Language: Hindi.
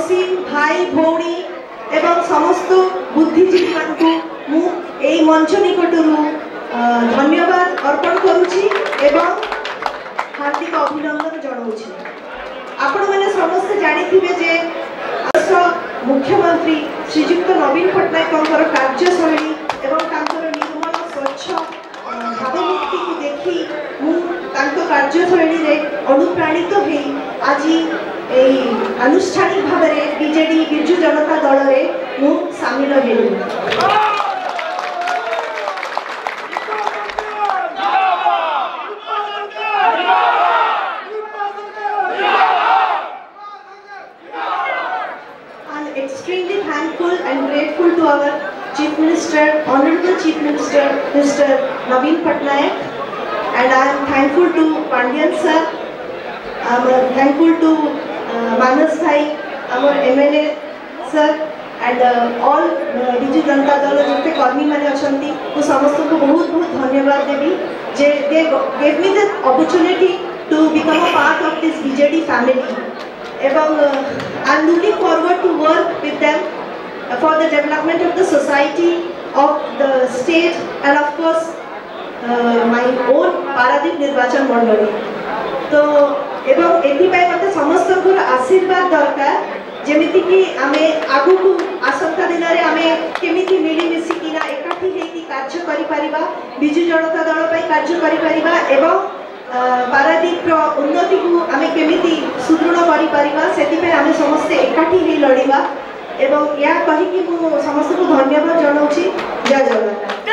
पड़ोसी भाई भौणी एवं समस्त बुद्धिजीवी मानू मंच निकट धन्यवाद अर्पण करुछि एवं हार्दिक अभिनंदन जनाऊछि। आपण मैंने समस्त जानिथिबे जे मुख्यमंत्री श्रीजुक्त नवीन पट्टनायक कार्यशैली एवं निर्मल स्वच्छ भावमूर्ति को देखी कार्यशैली में अनुप्राणित हो आज आनुष्ठानिक भाव में बीजेडी बिरजू जनता दल में मु सामिल heli. Extremely thankful and grateful to our Chief Minister, Honorable Chief Minister, Mr. Naveen Patnaik, and I am thankful to Pandian sir. I am thankful to Manas Bhai, our MLA sir, and all Biju Janata Dal जितने कर्मी माने अछंती तो समस्त को बहुत बहुत धन्यवाद देवी जे they gave me the opportunity to become a part of this BJD family. I am looking forward to work with them for the development of the society, of the state, and of course my own Paradip Nirvachan Mandali. तो एवं एथिपाई मते समस्त को आशीर्वाद दरकार जेमिति कि आमे आगु को आसंता दिन रे आमे केमिति मिली मिसी किना एकाठी हेकी कार्य करि परिबा बिजु जनता दल पई कार्य करि परिबा एवं पारादीप उन्नति को आमे केमिति सुदृढ़ करि परिबा सेति पे आमे समस्त एकाठी हे लड़िबा एवं या कहि कि मु समस्त को धन्यवाद जनाउछि। जय जगन्नाथ।